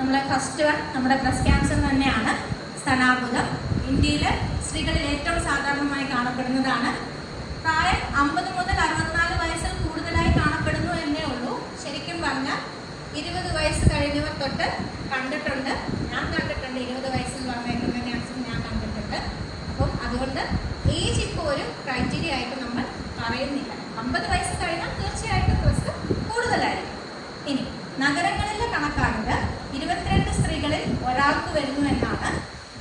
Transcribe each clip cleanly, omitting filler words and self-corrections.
നമ്മളെ first one നമ്മുടെ breast cancer തന്നെയാണ് സ്തനാർബുദം. ഇന്ത്യയിൽ സ്ത്രീകളിൽ ഏറ്റവും സാധാരണമായി കാണപ്പെടുന്നതാണ്. പ്രായം 50 മുതൽ 64 വയസ്സിൽ കൂടുതലായി കാണപ്പെടുന്നു എന്നേ ഉള്ളൂ. ശരിക്കും പറഞ്ഞാൽ 20 വയസ്സ് കഴിഞ്ഞവർ തൊട്ട് കണ്ടിട്ടുണ്ട്. ഞാൻ കണ്ടിട്ടുണ്ട് 20 വയസ്സിൽ വന്നേക്കുന്ന ക്യാൻസർ ഞാൻ കണ്ടിട്ടുണ്ട്. അപ്പം അതുകൊണ്ട് ഏജ് ഇപ്പോൾ ഒരു ക്രൈറ്റീരിയ ആയിട്ട് നമ്മൾ പറയുന്നില്ല. 50 വയസ്സ് കഴിഞ്ഞാൽ തീർച്ചയായിട്ടും റിസ്ക് കൂടുതലായിരിക്കും. ഇനി നഗരങ്ങളിലെ കണക്കാണിത്. 22 സ്ത്രീകളിൽ ഒരാൾക്ക് വരുന്നു എന്നാണ്.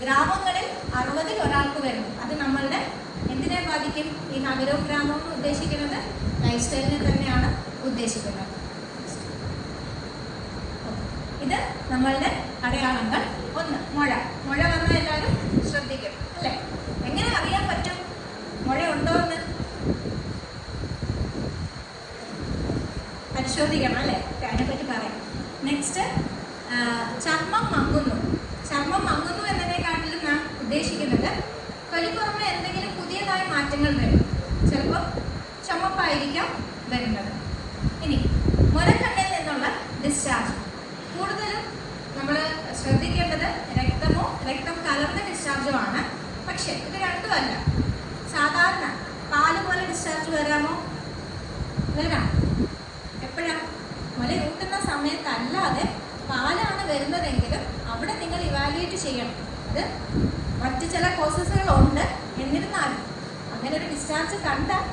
ഗ്രാമങ്ങളിൽ 60-ൽ ഒരാൾക്ക് വരുന്നു. അത് നമ്മളുടെ എന്തിനെ ബാധിക്കും? ഈ നഗരവും ഗ്രാമവും ഉദ്ദേശിക്കുന്നത് ലൈഫ് സ്റ്റൈലിനെ തന്നെയാണ് ഉദ്ദേശിക്കുന്നത്. ഇത് നമ്മളുടെ അടയാളങ്ങൾ. ഒന്ന് മുഴ. മുഴ വന്നാൽ എല്ലാവരും ശ്രദ്ധിക്കും അല്ലേ? എങ്ങനെ അറിയാൻ പറ്റും മുഴ ഉണ്ടോ എന്ന്? പരിശോധിക്കണം അല്ലേ? അതിനെപ്പറ്റി പറയാം. നെക്സ്റ്റ്, ചർമ്മം മങ്ങുന്നു. ചർമ്മം മങ്ങുന്നു എന്നതിനെക്കാട്ടിലും ഞാൻ ഉദ്ദേശിക്കുന്നത് തൊലിപ്പുറമെ എന്തെങ്കിലും പുതിയതായ മാറ്റങ്ങൾ വരും. ചിലപ്പോൾ ചുമപ്പായിരിക്കാം വരുന്നത്. ഇനി മുലക്കണ്ണിൽ നിന്നുള്ള ഡിസ്ചാർജ്. കൂടുതലും നമ്മൾ ശ്രദ്ധിക്കേണ്ടത് രക്തമോ രക്തം കലർന്ന ഡിസ്ചാർജോ ആണ്. പക്ഷെ ഇത് രണ്ടുമല്ല. സാധാരണ പാല് പോലെ ഡിസ്ചാർജ് വരാമോ? വരാം. എപ്പോഴാണ്? മുലയൂട്ടുന്ന സമയത്തല്ലാതെ പാലാണ് വരുന്നതെങ്കിലും അവിടെ നിങ്ങൾ ഇവാലുവേറ്റ് ചെയ്യണം. അത് മറ്റു ചില പ്രോസസ്സുകളുണ്ട്. എന്നിരുന്നാലും അങ്ങനെ ഒരു ഡിസ്ചാർജ് കണ്ടാൽ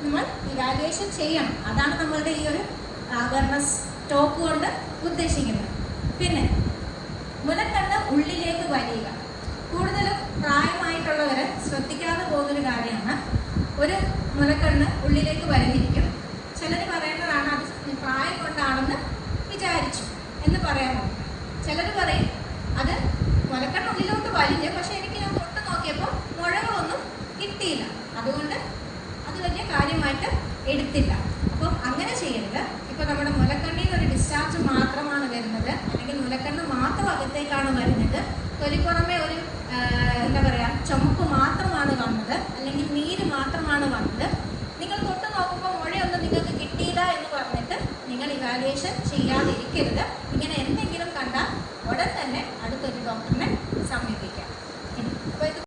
നമ്മൾ ഇവാലുവേഷൻ ചെയ്യണം. അതാണ് നമ്മളുടെ ഈ ഒരു അവയർനെസ് ടോക്ക് കൊണ്ട് ഉദ്ദേശിക്കുന്നത്. പിന്നെ മുലക്കണ്ണ് ഉള്ളിലേക്ക് വലിയുക. കൂടുതലും പ്രായമായിട്ടുള്ളവരെ ശ്രദ്ധിക്കാതെ പോകുന്നൊരു കാര്യമാണ്. ഒരു മുലക്കണ്ണ് ഉള്ളിലേക്ക് വലിഞ്ഞിരിക്കും. ചിലർ പറയുന്നതാണ് അത് പ്രായം കൊണ്ടാണെന്ന് വിചാരിച്ചു എന്ന് പറയാമോ? ചിലർ പറയും അത് മുലക്കണ്ണുള്ളിലോട്ട് വലിഞ്ഞു, പക്ഷെ എനിക്ക് ഞാൻ തൊട്ട് നോക്കിയപ്പോൾ മുഴകളൊന്നും കിട്ടിയില്ല, അതുകൊണ്ട് അത് വലിയ കാര്യമായിട്ട് എടുത്തില്ല. അപ്പം അങ്ങനെ ചെയ്യരുത്. ഇപ്പോൾ നമ്മുടെ മുലക്കണ്ണിൽ നിന്ന് ഒരു ഡിസ്ചാർജ് മാത്രമാണ് വരുന്നത്, അല്ലെങ്കിൽ മുലക്കണ്ണ് മാത്രം അകത്തേക്കാണ് വരുന്നത്, തൊലിപ്പുറമെ ഒരു എന്താ പറയുക ചുമപ്പ് മാത്രമാണ് വന്നത്, അല്ലെങ്കിൽ നീര് മാത്രമാണ് വന്നത്, നിങ്ങൾ തൊട്ട് നോക്കുമ്പോൾ മുഴയൊന്നും നിങ്ങൾക്ക് കിട്ടിയില്ല എന്ന് പറഞ്ഞിട്ട് നിങ്ങൾ ഇവാലുവേഷൻ ചെയ്യാതിരിക്കരുത്. ഇങ്ങനെ